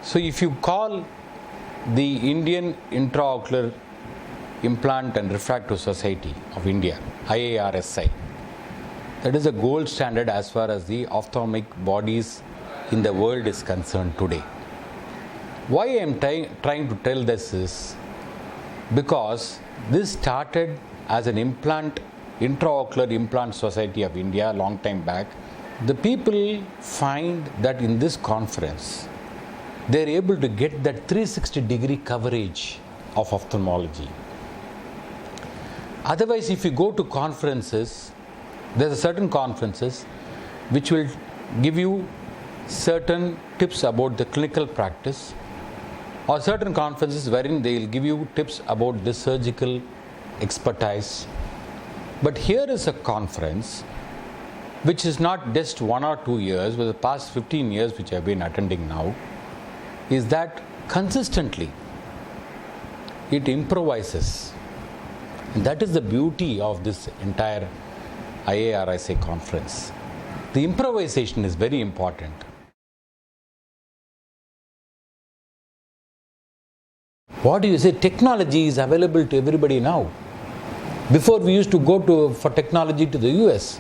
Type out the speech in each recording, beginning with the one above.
So if you call the Indian Intraocular Implant and Refractive Society of India, IIRSI, that is a gold standard as far as the ophthalmic bodies in the world is concerned today. Why I am trying to tell this is because this started as an Intraocular Implant Society of India a long time back. The people find that in this conference, they are able to get that 360-degree coverage of ophthalmology. Otherwise, if you go to conferences, there are certain conferences which will give you certain tips about the clinical practice, or certain conferences wherein they will give you tips about the surgical expertise. But here is a conference which is not just 1 or 2 years, but the past 15 years which I have been attending now, is that consistently it improvises. And that is the beauty of this entire IIRIS conference. The improvisation is very important. What do you say? Technology is available to everybody now. Before we used to go for technology to the US.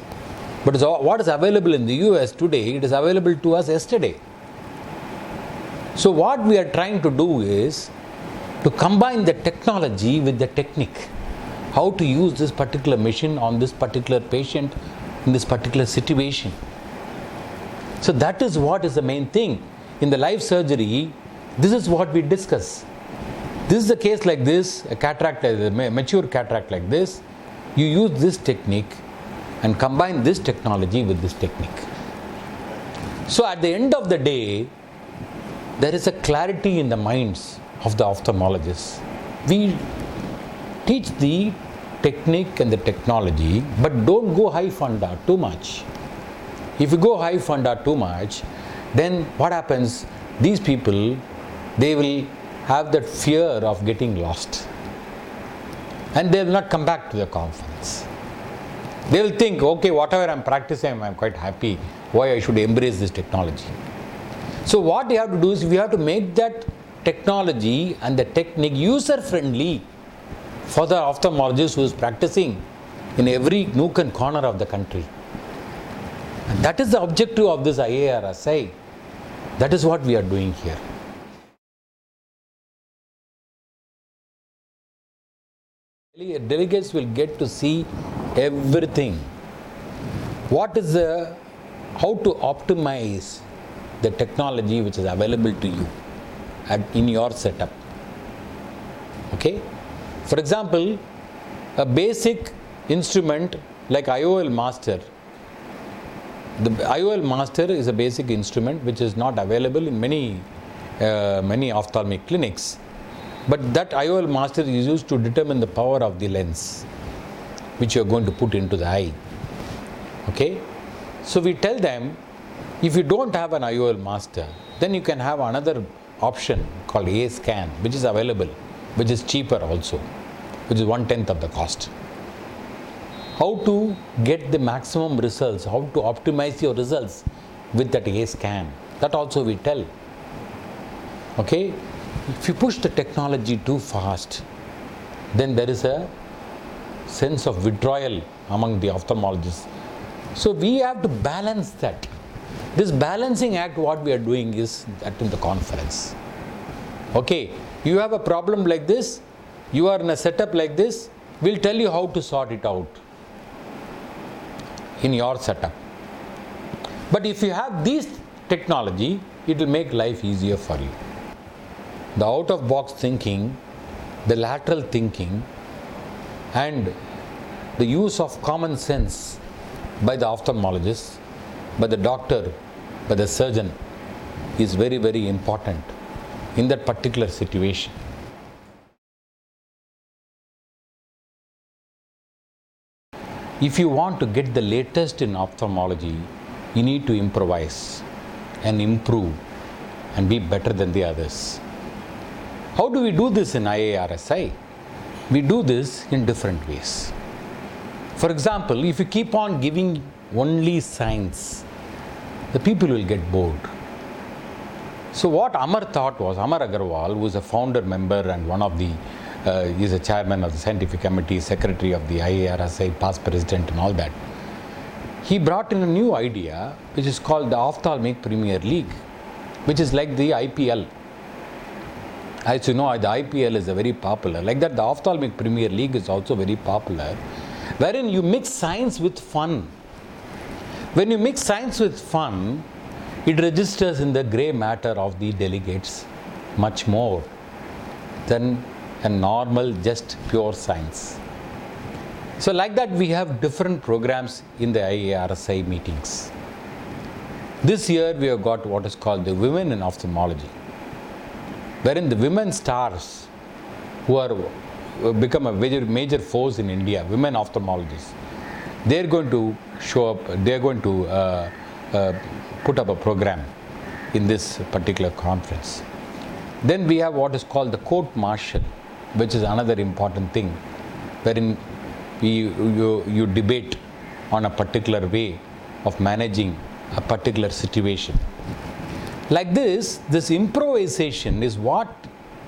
But what is available in the US today, it is available to us yesterday. So what we are trying to do is to combine the technology with the technique. How to use this particular machine on this particular patient in this particular situation. So that is what is the main thing. In the life surgery, this is what we discuss. This is a case like this, a cataract, a mature cataract like this. You use this technique and combine this technology with this technique. So at the end of the day, there is a clarity in the minds of the ophthalmologists. We teach the technique and the technology, but don't go high funda too much. If you go high funda too much, then what happens? These people, they will have that fear of getting lost. And they will not come back to the conference. They will think, okay, whatever I'm practicing, I'm quite happy. Why I should embrace this technology? So what you have to do is we have to make that technology and the technique user-friendly for the ophthalmologist who is practicing in every nook and corner of the country. And that is the objective of this IIRSI. That is what we are doing here. Delegates will get to see everything. How to optimize the technology which is available to you in your setup. Okay? For example, a basic instrument like IOL Master. The IOL Master is a basic instrument which is not available in many ophthalmic clinics. But that IOL Master is used to determine the power of the lens which you are going to put into the eye. Okay? So we tell them, if you don't have an IOL Master, then you can have another option called A-Scan, which is available, which is cheaper also, which is 1/10 of the cost. How to get the maximum results, how to optimize your results with that A-Scan, that also we tell. Okay? If you push the technology too fast, then there is a sense of withdrawal among the ophthalmologists. So we have to balance that. This balancing act, what we are doing is that in the conference. Okay, you have a problem like this, you are in a setup like this, we'll tell you how to sort it out in your setup. But if you have this technology, it will make life easier for you. The out-of-box thinking, the lateral thinking, and the use of common sense by the ophthalmologist, by the doctor, by the surgeon is very, very important in that particular situation. If you want to get the latest in ophthalmology, you need to improvise and improve and be better than the others. How do we do this in IIRSI? We do this in different ways. For example, if you keep on giving only science, the people will get bored. So what Amar thought was, Amar Agarwal, who is a founder member and one of the, is a chairman of the scientific committee, secretary of the IIRSI, past president and all that. He brought in a new idea which is called the Ophthalmic Premier League, which is like the IPL. As you know, the IPL is a very popular. Like that, the Ophthalmic Premier League is also very popular, wherein you mix science with fun. When you mix science with fun, it registers in the grey matter of the delegates much more than a normal, just pure science. So like that, we have different programs in the IIRSI meetings. This year, we have got what is called the Women in Ophthalmology, wherein the women stars who are become a major force in India, women ophthalmologists, they are going to show up, they are going to put up a program in this particular conference. Then we have what is called the court martial, which is another important thing, wherein you debate on a particular way of managing a particular situation. Like this improvisation is what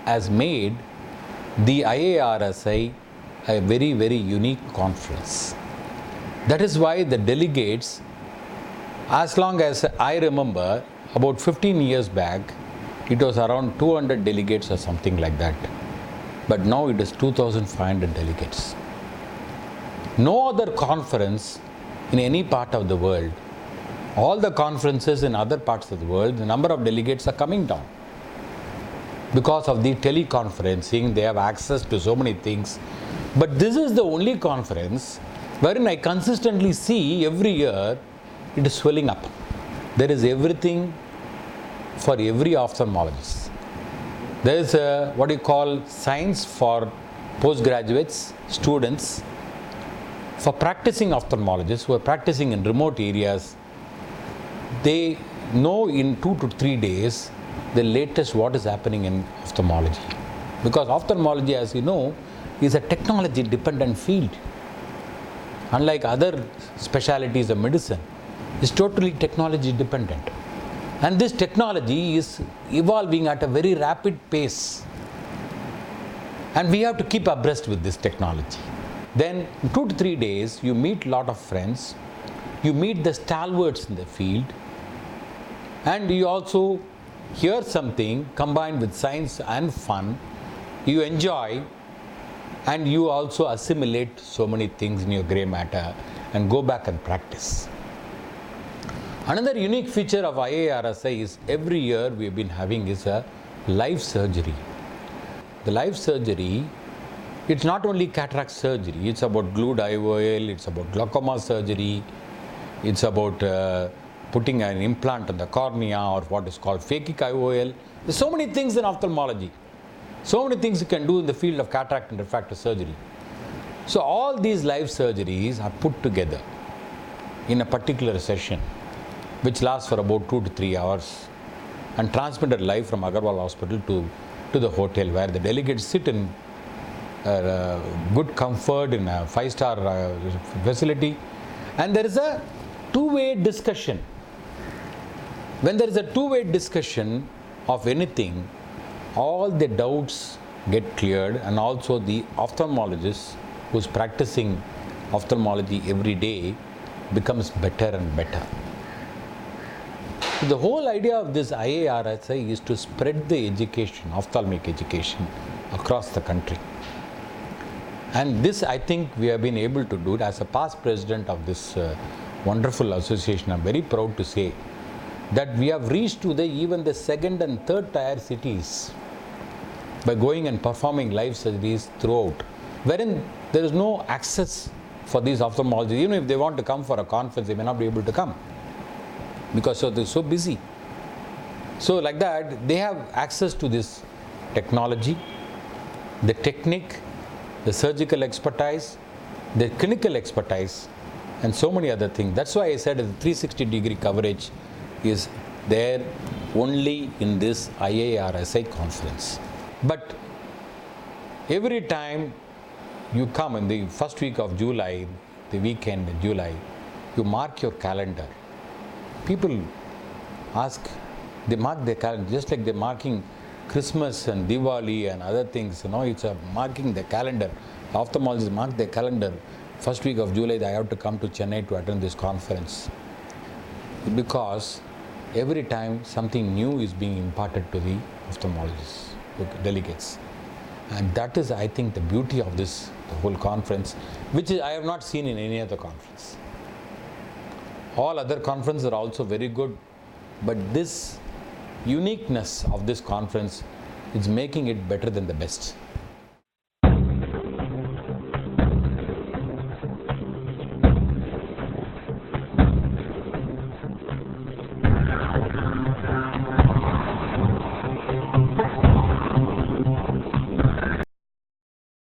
has made the IIRSI a very, very unique conference. That is why the delegates, as long as I remember, about 15 years back, it was around 200 delegates or something like that. But now it is 2,500 delegates. No other conference in any part of the world, all the conferences in other parts of the world, the number of delegates are coming down. Because of the teleconferencing, they have access to so many things. But this is the only conference wherein I consistently see every year it is swelling up. There is everything for every ophthalmologist. There is what you call science for postgraduates, students, for practicing ophthalmologists who are practicing in remote areas. They know in 2 to 3 days the latest what is happening in ophthalmology. Because ophthalmology, as you know, is a technology dependent field. Unlike other specialties of medicine, it's totally technology dependent. And this technology is evolving at a very rapid pace. And we have to keep abreast with this technology. Then in 2 to 3 days, you meet a lot of friends, you meet the stalwarts in the field, and you also hear something combined with science and fun. You enjoy, and you also assimilate so many things in your grey matter and go back and practice. Another unique feature of IIRSI is every year we have been having is a live surgery. The live surgery, it's not only cataract surgery, it's about glued IOL, it's about glaucoma surgery, it's about putting an implant on the cornea or what is called phakic IOL. There's so many things in ophthalmology. So many things you can do in the field of cataract and refractive surgery. So all these live surgeries are put together in a particular session, which lasts for about 2 to 3 hours and transmitted live from Agarwal Hospital to the hotel, where the delegates sit in good comfort in a 5-star facility, and there is a two-way discussion. When there is a two-way discussion of anything, all the doubts get cleared, and also the ophthalmologist who is practicing ophthalmology every day becomes better and better. The whole idea of this IIRSI is to spread the education, ophthalmic education, across the country. And this, I think, we have been able to do it. As a past president of this wonderful association, I'm very proud to say that we have reached to even the 2nd and 3rd tier cities by going and performing live surgeries throughout, wherein there is no access for these ophthalmologists. Even if they want to come for a conference, they may not be able to come because they're so busy. So like that, they have access to this technology, the technique, the surgical expertise, the clinical expertise, and so many other things. That's why I said the 360-degree coverage is there only in this IIRSI conference. But every time you come in the first week of July, the weekend in July, you mark your calendar. People ask, They mark their calendar, just like they're marking Christmas and Diwali and other things. It's a marking the calendar. Ophthalmologists mark their calendar. First week of July, I have to come to Chennai to attend this conference. Because every time something new is being imparted to the ophthalmologists, delegates. And that is, I think, the beauty of the whole conference, which I have not seen in any other conference. All other conferences are also very good, but this uniqueness of this conference is making it better than the best.